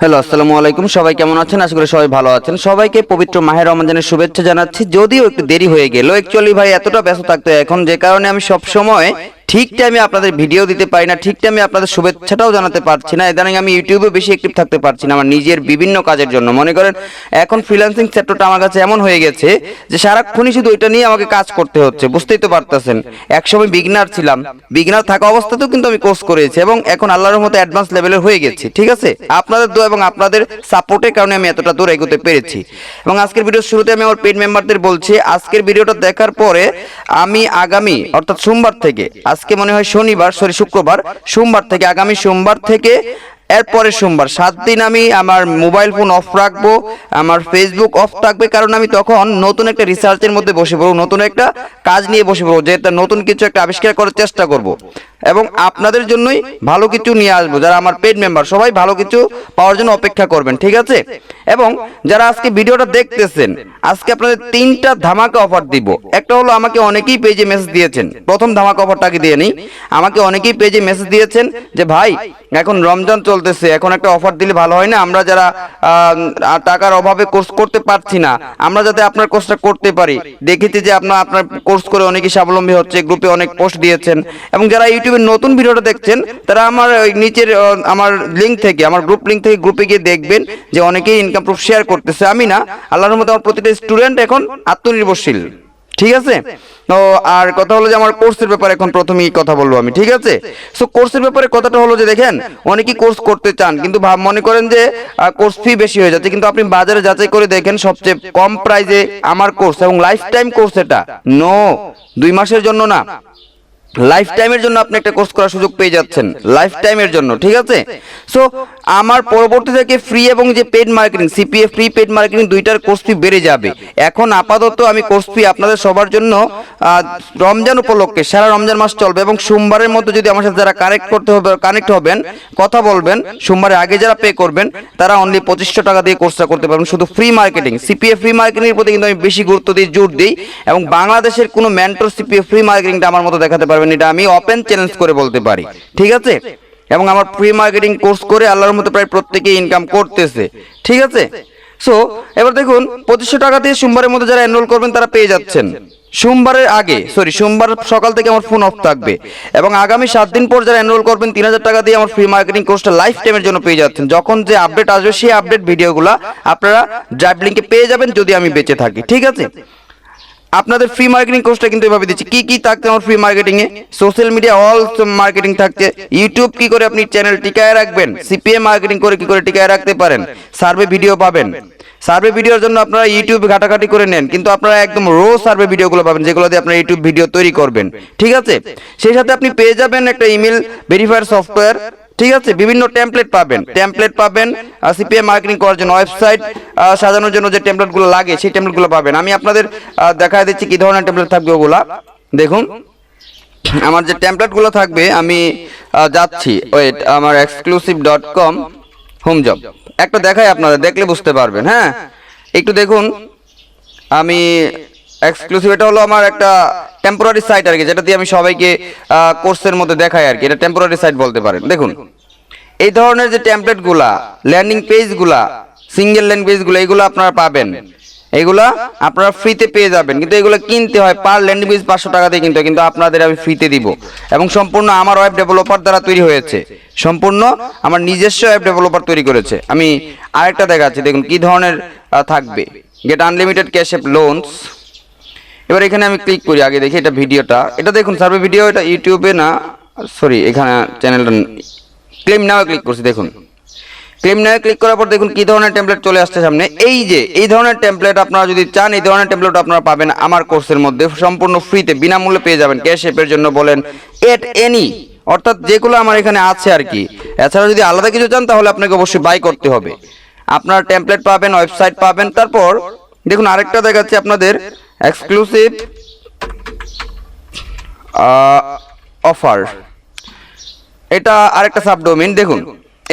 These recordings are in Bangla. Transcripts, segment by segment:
হ্যালো, আসসালামু আলাইকুম। সবাই কেমন আছেন? আশা করি সবাই ভালো আছেন। সবাইকে পবিত্র মাহে রমজানের শুভেচ্ছা জানাচ্ছি। যদিও একটু দেরি হয়ে গেল, অ্যাকচুয়ালি ভাই এতটা ব্যস্ত থাকতে হয় এখন, যে কারণে আমি সব সময় ঠিক টাইমে আপনাদের ভিডিও দিতে পারি না, ঠিক টাইমে আপনাদের শুভেচ্ছাটাও জানাতে পারছি না। ইদানিং আমি ইউটিউবে বেশি অ্যাক্টিভ থাকতে পারছি না আমার নিজের বিভিন্ন কাজের জন্য। মনে করেন এখন ফ্রিল্যান্সিং সেক্টরটা আমার কাছে এমন হয়ে গেছে যে সারাক্ষণই শুধু ওইটা নিয়ে আমাকে কাজ করতে হচ্ছে, বুঝতেই তো পারতেছেন। একসময় বিগিনার ছিলাম, বিগিনার থাকা অবস্থাতেও কিন্তু আমি কোর্স করেছি এবং এখন আল্লাহর মতো অ্যাডভান্স লেভেলের হয়ে গেছি। ঠিক আছে, আপনাদের দোয়া এবং আপনাদের সাপোর্টের কারণে আমি এতটা দূর এগোতে পেরেছি। এবং আজকের ভিডিওর শুরুতে আমি আমার পেইড মেম্বারদের বলছি, আজকের ভিডিওটা দেখার পরে আমি আগামী অর্থাৎ সোমবার থেকে, আজকে মনে হয় শুক্রবার, সোমবার থেকে, আগামী সোমবার থেকে এরপরে সোমবার 7 দিন আমি আমার মোবাইল ফোন অফ রাখবো, আমার ফেসবুক অফ থাকবে। কারণ আমি তখন নতুন একটা রিসার্চের মধ্যে বসে পড়বো, নতুন একটা কাজ নিয়ে বসে পড়বো, যে নতুন কিছু একটা আবিষ্কার করার চেষ্টা করব এবং আপনাদের জন্যই ভালো কিছু নিয়ে আসবো। যারা আমার পেইড মেম্বার সবাই ভালো কিছু পাওয়ার জন্য অপেক্ষা করবেন, ঠিক আছে? এবং যারা আজকে ভিডিওটা দেখতেছেন, আজকে আপনাদের 3টা ধামাকা অফার দিব। একটা হলো, আমাকে অনেকেই পেজে মেসেজ দিয়েছেন, প্রথম ধামাকা অফারটাকে দিয়ে নিই। আমাকে অনেকেই পেজে মেসেজ দিয়েছেন যে ভাই এখন রমজান চলতেছে, এখন একটা অফার দিলে ভালো হয় না, আমরা যারা টাকার অভাবে কোর্স করতে পারছি না, আমরা যাতে আপনার কোর্সটা করতে পারি। দেখেছি যে আপনার কোর্স করে অনেকেই স্বাবলম্বী হচ্ছে, গ্রুপে অনেক পোস্ট দিয়েছেন। এবং যারা ইউটিউবে নতুন ভিডিওটা দেখছেন, তারা আমার নিচের আমার লিঙ্ক থেকে, আমার গ্রুপ লিঙ্ক থেকে গ্রুপে গিয়ে দেখবেন যে অনেকেই ইনকাম প্রুফ শেয়ার করতেছে। আমি না, আল্লাহর রহমতে আমার প্রতিটা স্টুডেন্ট এখন আত্মনির্ভরশীল, ঠিক আছে? তো আর কথা হলো যে আমার কোর্সের ব্যাপারে এখন প্রথমেই কথা বলবো আমি, ঠিক আছে? সো কোর্সের ব্যাপারে কথাটা হলো যে দেখেন, অনেকেই কোর্স করতে চান কিন্তু মনে করেন যে কোর্স ফি বেশি হয়ে যাচ্ছে, কিন্তু আপনি বাজারে যাচাই করে দেখেন সবচেয়ে কম প্রাইসে আমার কোর্স, এবং লাইফ টাইম কোর্স, এটা 2 মাসের জন্য না, লাইফ টাইমের জন্য আপনি একটা কোর্স করার সুযোগ পেয়ে যাচ্ছেন, লাইফ টাইমের জন্য, ঠিক আছে? সো আমার পরবর্তী থেকে ফ্রি এবং যে paid marketing, CPA free paid marketing দুইটার কোর্স ফি বেড়ে যাবে। এখন আপাতত আমি কোর্স ফি আপনাদের সবার জন্য রমজান উপলক্ষে, সারা রমজান মাস চলবে এবং সোমবারের মধ্যে যদি আমার সাথে যারা কানেক্ট হবেন, কথা বলবেন, সোমবারের আগে যারা পে করবেন তারা অনলি 2500 টাকা দিয়ে কোর্সটা করতে পারবেন, শুধু free marketing. CPA free marketing এর প্রতি কিন্তু আমি বেশি গুরুত্ব দিই, জোর দিই, এবং বাংলাদেশের কোনো মেন্টর সিপিএ ফ্রি মার্কেটিংটা আমার মতো দেখাতে পারবেন, এটা আমি ওপেন চ্যালেঞ্জ করে বলতে পারি, ঠিক আছে? এবং আমার ফ্রি মার্কেটিং কোর্স করে আল্লাহর মতো প্রায় প্রত্যেকেই ইনকাম করতেছে, ঠিক আছে? সো এবার দেখুন, 2500 টাকা দিয়ে সোমবারের মধ্যে যারা এনরোল করবেন তারা পেয়ে যাচ্ছেন সোমবারের আগে, সোমবার সকাল থেকে আমার ফোন অফ থাকবে। এবং আগামী 7 দিন পর যারা এনরোল করবেন 3000 টাকা দিয়ে আমার ফ্রি মার্কেটিং কোর্সটা লাইফ টাইমের জন্য পেয়ে যাচ্ছেন। যখন যে আপডেট আসবে সেই আপডেট ভিডিওগুলো আপনারা ড্রাইভ লিঙ্কে পেয়ে যাবেন যদি আমি বেঁচে থাকি, ঠিক আছে? আপনাদের ফ্রি মার্কেটিং কোর্সটা কিন্তু এভাবে দিচ্ছি। কি কি থাকছে আমার ফ্রি মার্কেটিং এ? সোশ্যাল মিডিয়া অল মার্কেটিং থাকছে, ইউটিউব কি করে আপনি চ্যানেল টিকায় রাখবেন, সিপিএ মার্কেটিং করে কি করে টিকায় রাখতে পারেন, সার্ভে ভিডিও পাবেন। সার্ভে ভিডিওর জন্য আপনারা ইউটিউবে ঘাটাঘাটি করে নেন, কিন্তু আপনারা একদম সার্ভে ভিডিওগুলো পাবেন যেগুলো দিয়ে আপনারা ইউটিউব ভিডিও তৈরি করবেন, ঠিক আছে? সেই সাথে আপনি পেয়ে যাবেন একটা ইমেল ভেরিফায়ার সফটওয়্যার, ঠিক আছে? বিভিন্ন টেমপ্লেট পাবেন সিপিএ মার্কেটিং করার জন্য, ওয়েবসাইট সাজানোর জন্য যে টেমপ্লেটগুলো লাগে সেই টেমপ্লেটগুলো পাবেন। আমি আপনাদের দেখায় দিচ্ছি কি ধরনের টেমপ্লেট থাকবে ওগুলা। দেখুন আমার যে টেমপ্লেটগুলো থাকবে, আমি যাচ্ছি, ওয়েট, আমার exclusive.com হোম জব একটা দেখাই, আপনাদের দেখলে বুঝতে পারবেন। হ্যাঁ, একটু দেখুন, আমি এক্সক্লুসিভ, এটা হলো আমার একটা টেম্পোরারি সাইট আর কি, যেটা দিয়ে আমি সবাইকে কোর্সের মধ্যে দেখাই আর কি, এটা টেম্পোরারি সাইট বলতে পারেন। দেখুন এই ধরনের যে টেমপ্লেটগুলা, ল্যান্ডিং পেজগুলা, সিঙ্গেল ল্যান্ডিং পেজগুলো, এগুলো আপনারা পাবেন, এগুলা আপনারা ফ্রিতে পেয়ে যাবেন, কিন্তু এগুলো কিনতে হয়, পার ল্যান্ডিং পেজ 500 টাকা দিয়ে কিনতে হয়, কিন্তু আপনাদের আমি ফ্রিতে দিব। এবং সম্পূর্ণ আমার ওয়েব ডেভেলপার দ্বারা তৈরি হয়েছে, সম্পূর্ণ আমার নিজস্ব ওয়েব ডেভেলপার তৈরি করেছে। আমি আরেকটা দেখাচ্ছি, দেখুন কি ধরনের থাকবে, get unlimited cash app loans. এবার এখানে আমি ক্লিক করি, আগে দেখি এটা ভিডিওটা, এটা দেখুন সার্ভে ভিডিও, এটা ইউটিউবে না, সরি এখানে চ্যানেলটা ক্লেম নাও ক্লিক করছি। দেখুন ক্লেম নাও ক্লিক করার পর দেখুন কি ধরনের টেমপ্লেট চলে আসছে সামনে। এই যে এই ধরনের টেমপ্লেট আপনারা যদি চান, এই ধরনের টেমপ্লেট আপনারা পাবেন আমার কোর্সের মধ্যে সম্পূর্ণ ফ্রিতে, বিনামূল্যে পেয়ে যাবেন। ক্যাশ অ্যাপের জন্য বলেন, এট এনি, অর্থাৎ যেগুলো আমার এখানে আছে আর কি। এছাড়া যদি আলাদা কিছু চান তাহলে আপনাকে অবশ্যই বাই করতে হবে। আপনার টেমপ্লেট পাবেন, ওয়েবসাইট পাবেন। তারপর দেখুন আরেকটা দেখাচ্ছি আপনাদের, এক্সক্লুসিভ অফার, এটা আরেকটা সাবডোমেইন। দেখুন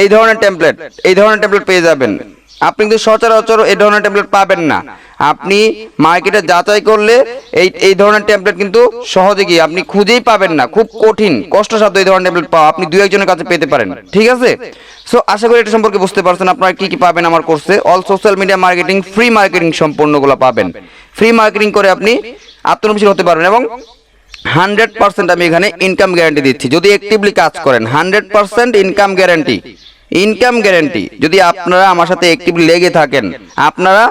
এই ধরনের টেমপ্লেট পেয়ে যাবেন। আপনি কিন্তু সচরাচর এই ধরনের টেমপ্লেট পাবেন না। আপনি মার্কেটে যাচাই করলে এই ধরনের টেমপ্লেট কিন্তু সহজে গিয়ে আপনি খুঁজেই পাবেন না, খুব কঠিন কষ্টসাধ্য এই ধরনের টেমপ্লেট পাওয়া, আপনি 2-1 জনের কাছে পেতে পারেন। ঠিক আছে, সো আশা করি এটা সম্পর্কে বুঝতে পারছেন আপনারা কি কি পাবেন আমার কোর্সে। All social media marketing, free marketing সম্পূর্ণগুলো পাবেন। ফ্রি মার্কেটিং করে আপনি আত্মনির্ভরশীল হতে পারবেন এবং 100% আমি এখানে ইনকাম গ্যারান্টি দিচ্ছি যদি অ্যাক্টিভলি কাজ করেন। 100% ইনকাম গ্যারান্টি, ইনকাম গ্যারান্টি যদি আপনারা আমার সাথে অ্যাক্টিভলি লেগে থাকেন। আপনারা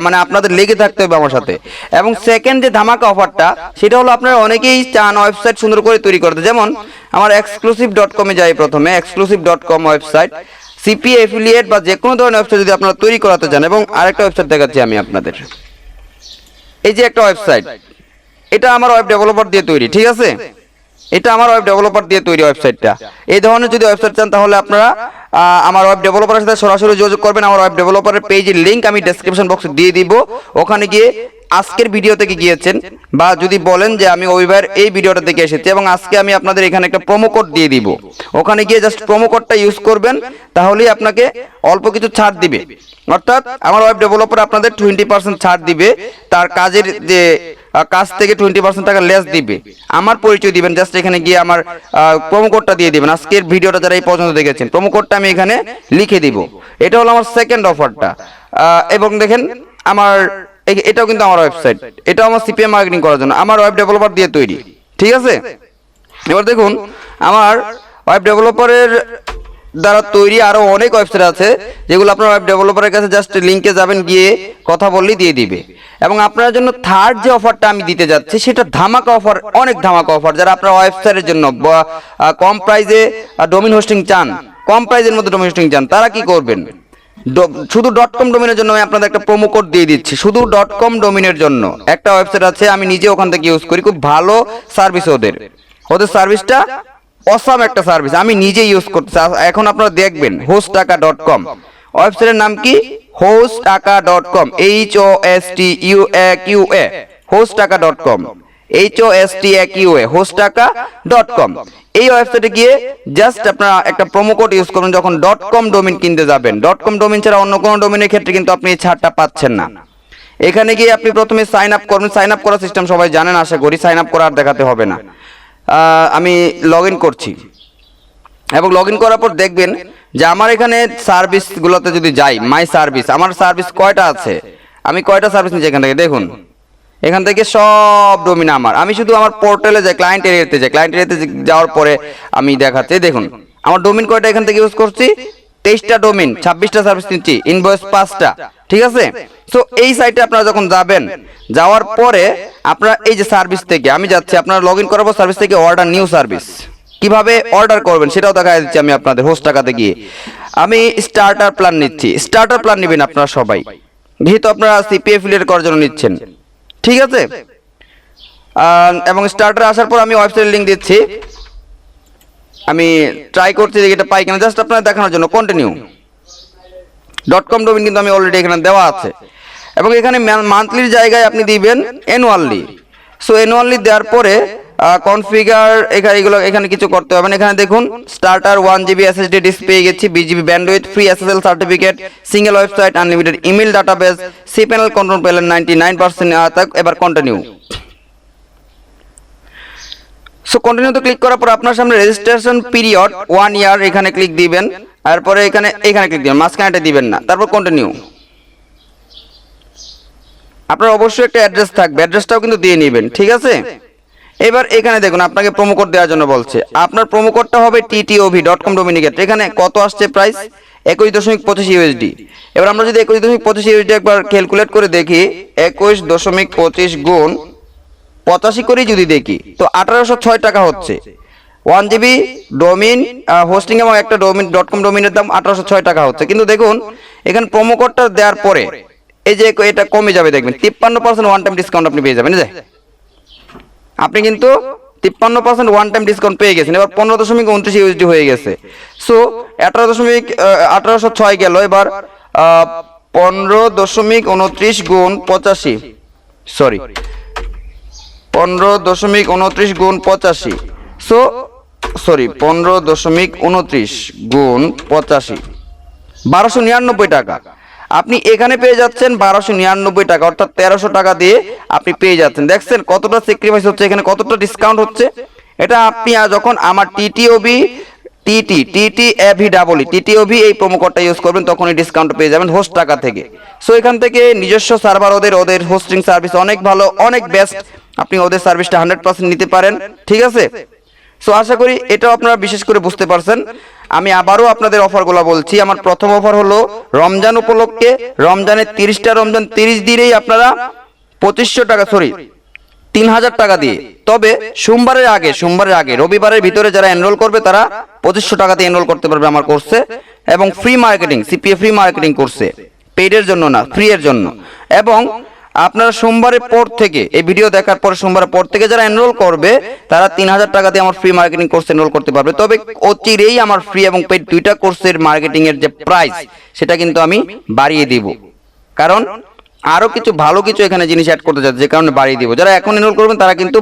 মানে আপনাদের লেগে থাকতে হবে আমার সাথে। এবং সেকেন্ড যে ধামাকা অফারটা সেটা হলো আপনারা অনেকেই চান ওয়েবসাইট সুন্দর করে তৈরি করতে, যেমন আমার exclusive.com এ যাই প্রথমে, exclusive.com ওয়েবসাইট, সিপিএ অ্যাফিলিয়েট বা যে কোনো ধরনের ওয়েবসাইট যদি আপনারা তৈরি করাতে চান। এবং আরেকটা ওয়েবসাইট দেখাচ্ছি আমি আপনাদের, এই যে একটা ওয়েবসাইট, এটা আমার ওয়েব ডেভেলপার দিয়ে তৈরি। ঠিক আছে, এটা আমার ওয়েব ডেভেলপার দিয়ে তৈরি ওয়েবসাইটটা। এই ধরনের যদি ওয়েবসাইট চান তাহলে আপনারা আমার ওয়েব ডেভেলপারের সাথে সরাসরি যোগাযোগ করবেন। আমার ওয়েব ডেভেলপারের পেজের লিংক আমি ডেসক্রিপশন বক্সে দিয়ে দিব। ওখানে গিয়ে আজকের ভিডিও থেকে গিয়েছেন বা যদি বলেন যে আমি অভিভার এই ভিডিওটা থেকে এসেছি এবং আজকে আমি আপনাদের এখানে একটা প্রোমো কোড দিয়ে দিব, ওখানে গিয়ে জাস্ট প্রোমো কোডটা ইউজ করবেন, তাহলেই আপনাকে অল্প কিছু ছাড় দিবে। অর্থাৎ আমার ওয়েব ডেভেলপার আপনাদের 20% ছাড় দিবে, তার কাজের যে কাজ থেকে 20% টাকা লেস দিবে। আমার পরিচয় দিবেন, জাস্ট এখানে গিয়ে আমার প্রোমো কোডটা দিয়ে দিবেন। আজকের ভিডিওটা যারা এই পর্যন্ত দেখেছেন প্রোমো কোডটা আমি এখানে লিখে দিব। এটা হলো আমার সেকেন্ড অফারটা। এবং দেখেন আমার এটাও কিন্তু আমার ওয়েবসাইট, এটাও আমার সিপিএ মার্কেটিং করার জন্য আমার ওয়েব ডেভেলপার দিয়ে তৈরি। ঠিক আছে, এবার দেখুন আমার ওয়েব ডেভেলপারের দ্বারা তৈরি আরো অনেক ওয়েবসাইট আছে যেগুলো আপনার ওয়েব ডেভেলপারের কাছে জাস্ট লিংকে যাবেন, গিয়ে কথা বললেই দিয়ে দিবে। এবং আপনার জন্য থার্ড যে অফারটা আমি দিতে যাচ্ছি সেটা ধামাকা অফার, অনেক ধামাকা অফার। যারা আপনার ওয়েবসাইটের জন্য কম প্রাইসে ডোমেইন হোস্টিং চান, কম প্রাইসের মধ্যে ডোমেইন হোস্টিং চান, তারা কি করবেন, শুধু .com ডোমেইনের জন্য আমি আপনাদের একটা প্রোমো কোড দিয়ে দিচ্ছি। শুধু .com ডোমেইনের জন্য একটা ওয়েবসাইট আছে, আমি নিজে ওখান থেকে ইউজ করি, খুব ভালো সার্ভিস ওদের সার্ভিসটা অসাম একটা সার্ভিস, আমি নিজে ইউজ করতেছি। এখন আপনারা দেখবেন hostaka.com ওয়েবসাইটের নাম কি, hostaka.com, HOSTUAQA, hostaka.com, HOSTAQA, hostaka.com। এই ওয়েবসাইটে গিয়ে জাস্ট আপনারা একটা প্রোমো কোড ইউজ করুন যখন .com ডোমেইন কিনতে যাবেন। .com ডোমেইন ছাড়া অন্য কোনো ডোমেইনের ক্ষেত্রে কিন্তু আপনি এই ছাড়টা পাচ্ছেন না। এখানে গিয়ে আপনি প্রথমে সাইন আপ করবেন। সাইন আপ করার সিস্টেম সবাই জানেন আশা করি, সাইন আপ করা আর দেখাতে হবে না। আমি লগ ইন করছি এবং লগ ইন করার পর দেখবেন যে আমার এখানে সার্ভিসগুলোতে যদি যাই, মাই সার্ভিস, আমার সার্ভিস কয়টা আছে, আমি কয়টা সার্ভিস নিচ্ছি এখান থেকে দেখুন। এখান থেকে সব ডোমেইন আমার, আমি শুধু আমার পোর্টালে যাই, ক্লায়েন্ট এরিয়াতে যাই, ক্লায়েন্ট এরিয়াতে যাওয়ার পরে আমি দেখাচ্ছি দেখুন আমার ডোমেইন কয়টা এখান থেকে ইউজ করছি, 23টা ডোমেইন, 26টা সার্ভিস নিচ্ছি, ইনভয়েস 5টা। ঠিক আছে, সো এই সাইটে আপনারা যখন যাবেন, যাওয়ার পরে আপনারা এই যে সার্ভিস থেকে আমি যাচ্ছি, আপনারা লগ ইন করার পর সার্ভিস থেকে অর্ডার নিউ সার্ভিস কিভাবে অর্ডার করবেন সেটাও দেখা দিচ্ছি আমি আপনাদের। হোস্টটাকাতে গিয়ে আমি স্টার্টার প্ল্যান নিচ্ছি, স্টার্টার প্ল্যান নেবেন আপনারা সবাই, যেহেতু আপনারা সিপিএ অ্যাফিলিয়েট করার জন্য নিচ্ছেন। ঠিক আছে, এবং স্টার্টার আসার পর আমি ওয়েবসাইট লিংক দিচ্ছি, আমি ট্রাই করছি যে এটা পাই কিনা, জাস্ট আপনারা দেখানোর জন্য। কন্টিনিউ .com ডোমেইন কিন্তু আমি অলরেডি এখানে দেওয়া আছে এবং এখানে মান্থলির জায়গায় আপনি দিবেন অ্যানুয়ালি। সো অ্যানুয়ালি দেওয়ার পরে কনফিগার এখানে কিছু করতে হবে না। এখানে দেখুন স্টার্টার 1 GB SSD ডিস্ক পেয়ে গেছি, 20 GB bandwidth, free SSL certificate, single website, unlimited email database, cPanel control panel 99%। এবার কন্টিনিউ। সো কন্টিনিউতে ক্লিক করার পর আপনার সামনে রেজিস্ট্রেশন পিরিয়ড 1 ইয়ার, এখানে ক্লিক দিবেন। তারপরে এখানে ক্লিক দিবেন, মাঝখানেটা দিবেন না। তারপর কন্টিনিউ। আপনার অবশ্যই একটা অ্যাড্রেস থাকবে, অ্যাড্রেসটাও কিন্তু দিয়ে নেবেন। ঠিক আছে, এবার এখানে দেখুন আপনাকে প্রোমো কোড দেওয়ার জন্য বলছে, আপনার প্রোমো কোডটা হবে TTOV.com ডোমেইনের ক্ষেত্রে। এখানে কত আসছে প্রাইস, 21.25 USD। এবার আমরা যদি 21.25 USD একবার ক্যালকুলেট করে দেখি, 21.25 গুণ 85 করে যদি দেখি তো 1806 টাকা হচ্ছে। 1 GB ডোমেইন হোস্টিং এবং একটা ডোমেইন .com ডোমেইনের দাম 1806 টাকা হচ্ছে। কিন্তু দেখুন এখানে প্রোমো কোডটা দেওয়ার পরে এই যে এটা কমে যাবে, দেখবেন 53% ওয়ান টাইম ডিসকাউন্ট আপনি পেয়ে যাবেন। এই যে আপনি কিন্তু 53% ওয়ান টাইম ডিসকাউন্ট পেয়ে গেছেন। এবার 15.29 USD হয়ে গেছে। সো 1806 গেল, এবার 15.29 গুণ 85, সরি 15.29 গুণ 85, সো সরি 15.29 গুণ 85, 1299 টাকা। আপনি এখানে পেয়ে যাচ্ছেন 1299 টাকা, অর্থাৎ 1300 টাকা দিয়ে আপনি পেয়ে যাচ্ছেন। দেখছেন কতটা স্যাক্রিফাইস হচ্ছে এখানে, কতটা ডিসকাউন্ট হচ্ছে। এটা আপনি যখন আমার টিটিওভি এই প্রোমো কোডটা ইউজ করবেন তখন এই ডিসকাউন্ট পেয়ে যাবেন হোস্ট টাকা থেকে। সো এখান থেকে নিজস্ব সার্ভার, ওদের হোস্টিং সার্ভিস অনেক ভালো, অনেক বেস্ট। আপনি ওদের সার্ভিসটা 100% নিতে পারেন, ঠিক আছে। সো আশা করি এটাও আপনারা বিশেষ করে বুঝতে পারছেন। আমি আবারও আপনাদের অফারগুলো বলছি। আমার প্রথম অফার হলো রমজান উপলক্ষে, রমজানের 30টা রমজান 30 দিনেই আপনারা 2500 টাকা, 3000 টাকা দিয়ে, তবে সোমবারের আগে রবিবারের ভিতরে যারা এনরোল করবে তারা 2500 টাকা দিয়ে এনরোল করতে পারবে আমার কোর্সে। এবং free marketing, CPA free marketing কোর্সে, পেইডের জন্য না, ফ্রি এর জন্য। এবং আপনারা সোমবারের পর থেকে, এই ভিডিও দেখার পরে সোমবারের পর থেকে যারা এনরোল করবে তারা 3000 টাকা দিয়ে আমার ফ্রি মার্কেটিং কোর্সে এনরোল করতে পারবে। তবে অচিরেই আমার ফ্রি এবং পেইড দুইটা কোর্সের মার্কেটিং এর যে প্রাইস সেটা কিন্তু আমি বাড়িয়ে দিব, কারণ আরো কিছু ভালো কিছু এখানে জিনিস অ্যাড করতে যাচ্ছে, যে কারণে বাড়িয়ে দিব। যারা এখন এনরোল করবেন তারা কিন্তু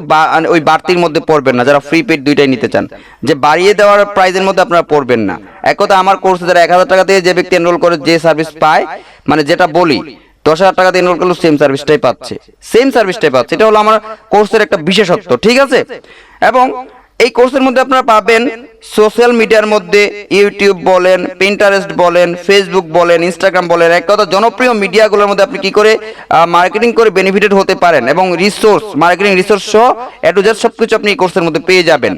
ওই বাড়তির মধ্যে পড়বেন না, যারা ফ্রি পেড দুইটাই নিতে চান, যে বাড়িয়ে দেওয়ার প্রাইজের মধ্যে আপনারা পড়বেন না। এক কথা, আমার কোর্সে যারা 1000 টাকা দিয়ে যে ব্যক্তি এনরোল করে যে সার্ভিস পায়, মানে যেটা বলি 10,000 টাকা দিয়ে এনরোল করলে সেম সার্ভিসটাই পাচ্ছে, এটা হলো আমার কোর্সের একটা বিশেষত্ব, ঠিক আছে। এবং এই কোর্সের মধ্যে আপনারা পাবেন সোশ্যাল মিডিয়ার মধ্যে ইউটিউব বলেন, পিন্টারেস্ট বলেন, ফেসবুক বলেন, ইনস্টাগ্রাম বলেন, এক কথা জনপ্রিয় মিডিয়াগুলোর মধ্যে আপনি কি করে মার্কেটিং করে বেনিফিটেড হতে পারেন, এবং রিসোর্স, মার্কেটিং রিসোর্স সহ এ টু জেড সবকিছু আপনি এই কোর্সের মধ্যে পেয়ে যাবেন।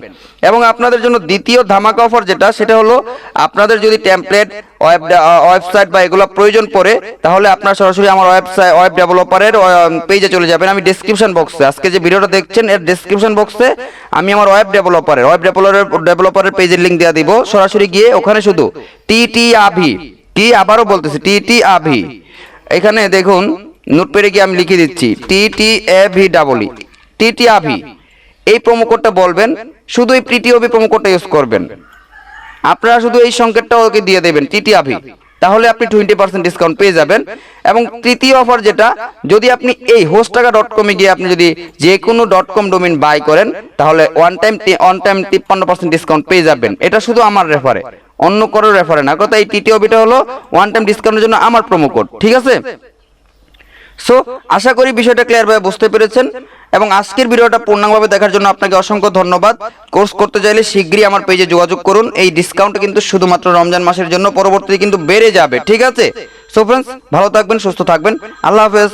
এবং আপনাদের জন্য দ্বিতীয় ধামাকা অফার যেটা, সেটা হলো আপনাদের যদি টেমপ্লেট, ওয়েবসাইট বা এগুলো প্রয়োজন পড়ে, তাহলে আপনারা সরাসরি আমার ওয়েব ডেভেলপারের পেজে চলে যাবেন। আমি ডেসক্রিপশন বক্সে, আজকে যে ভিডিওটা দেখছেন এর ডেসক্রিপশন বক্সে আমি আমার ওয়েব ডেভেলপারের পেজের লিংক দিয়ে দিব। সরাসরি গিয়ে ওখানে শুধু টিটিআভি, কি আবারও বলতেছি টিটিআভি, এখানে দেখুন নোটপ্যাডে গিয়ে আমি লিখে দিচ্ছি টিটিআভি, এই প্রোমো কোডটা বলবেন, শুধু এই টিটিআভি প্রোমো কোডটা ইউজ করবেন। আপনারা শুধু এই সংকেতটা ওকে দিয়ে দেবেন টিটিআভি, তাহলে আপনি 20% ডিসকাউন্ট পেয়ে যাবেন। এবং তৃতীয় অফার যেটা, যদি আপনি এই hostaka.com এ গিয়ে আপনি যদি যে কোনো .com ডোমেইন বাই করেন, তাহলে ওয়ান টাইম 53% ডিসকাউন্ট পেয়ে যাবেন। এটা শুধু আমার রেফারে, অন্য কারো রেফারে না। কথা, এই টিটিওবিটা হলো ওয়ান টাইম ডিসকাউন্টের জন্য আমার প্রোমো কোড, ঠিক আছে। সো আশা করি বিষয়টা ক্লিয়ার ভাবে বুঝতে পেরেছেন। এবং আজকের ভিডিওটা পূর্ণাঙ্গভাবে দেখার জন্য আপনাকে অসংখ্য ধন্যবাদ। কোর্স করতে চাইলে শীঘ্রই আমার পেজে যোগাযোগ করুন। এই ডিসকাউন্ট কিন্তু শুধুমাত্র রমজান মাসের জন্য, পরবর্তীতে কিন্তু বেড়ে যাবে, ঠিক আছে। সো ফ্রেন্ডস, ভালো থাকবেন, সুস্থ থাকবেন, আল্লাহ হাফেজ।